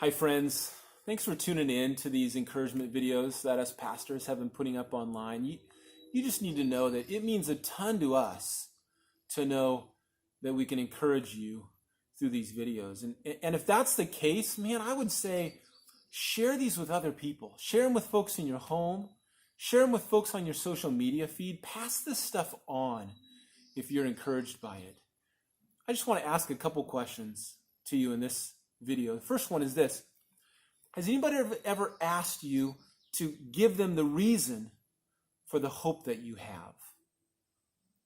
Hi, friends. Thanks for tuning in to these encouragement videos that us pastors have been putting up online. You just need to know that it means a ton to us to know that we can encourage you through these videos. And if that's the case, man, I would say share these with other people. Share them with folks in your home. Share them with folks on your social media feed. Pass this stuff on if you're encouraged by it. I just want to ask a couple questions to you in this video. The first one is this. Has anybody ever asked you to give them the reason for the hope that you have?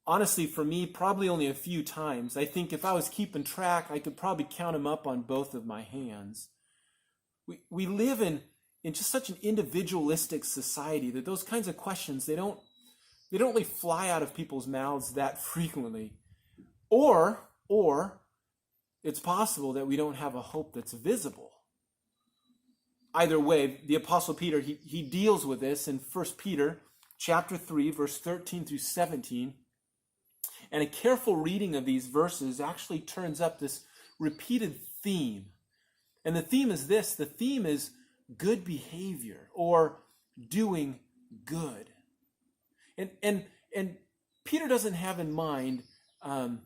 Honestly, for me, probably only a few times. I think if I was keeping track, I could probably count them up on both of my hands. We live in just such an individualistic society that those kinds of questions, they don't really fly out of people's mouths that frequently. Or it's possible that we don't have a hope that's visible. Either way, the Apostle Peter, he deals with this in 1 Peter chapter 3, verse 13 through 17. And a careful reading of these verses actually turns up this repeated theme. And the theme is this. The theme is good behavior or doing good. And Peter doesn't have in mind kind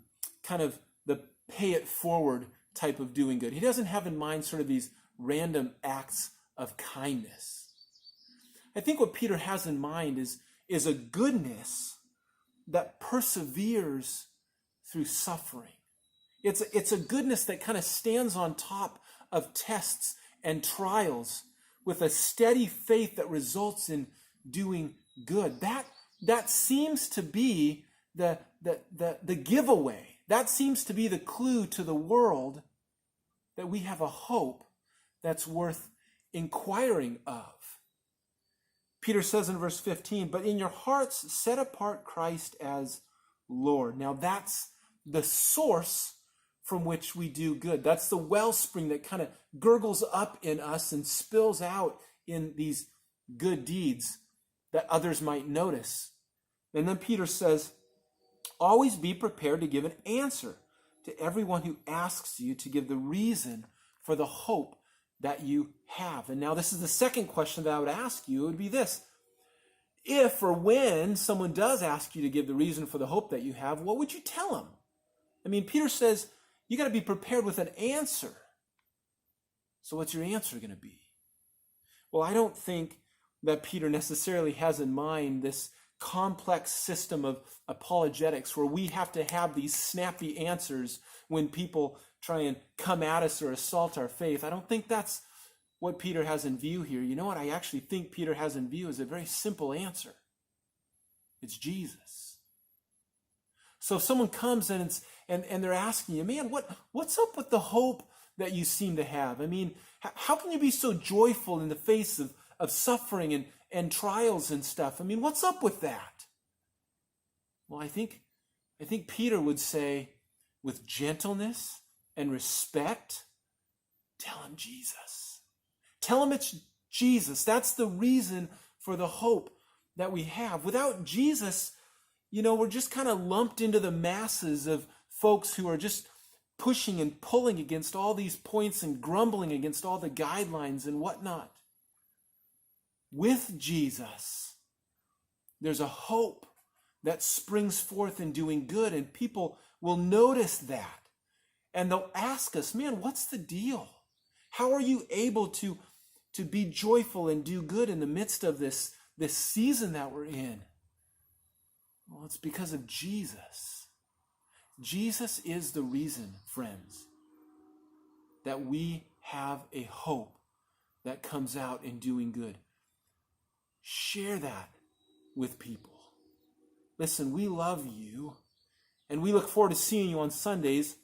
of the pay it forward type of doing good. He doesn't have in mind sort of these random acts of kindness. I think what Peter has in mind is a goodness that perseveres through suffering. It's a goodness that kind of stands on top of tests and trials with a steady faith that results in doing good. That seems to be the giveaway. That seems to be the clue to the world that we have a hope that's worth inquiring of. Peter says in verse 15, but in your hearts set apart Christ as Lord. Now that's the source from which we do good. That's the wellspring that kind of gurgles up in us and spills out in these good deeds that others might notice. And then Peter says, always be prepared to give an answer to everyone who asks you to give the reason for the hope that you have. And now this is the second question that I would ask you. It would be this. If or when someone does ask you to give the reason for the hope that you have, what would you tell them? I mean, Peter says you got to be prepared with an answer. So what's your answer going to be? Well, I don't think that Peter necessarily has in mind this complex system of apologetics where we have to have these snappy answers when people try and come at us or assault our faith. I don't think that's what Peter has in view here. You know what I actually think Peter has in view is a very simple answer. It's Jesus. So if someone comes and they're asking you, man, what's up with the hope that you seem to have? I mean, how can you be so joyful in the face of suffering and trials and stuff? I mean, what's up with that? Well, I think Peter would say, with gentleness and respect, tell him Jesus. Tell him it's Jesus. That's the reason for the hope that we have. Without Jesus, we're just kind of lumped into the masses of folks who are just pushing and pulling against all these points and grumbling against all the guidelines and whatnot. With Jesus, there's a hope that springs forth in doing good, and people will notice that. And they'll ask us, man, what's the deal? How are you able to be joyful and do good in the midst of this season that we're in? Well, it's because of Jesus. Jesus is the reason, friends, that we have a hope that comes out in doing good. Share that with people. Listen, we love you, and we look forward to seeing you on Sundays.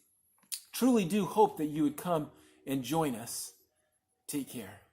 Truly do hope that you would come and join us. Take care.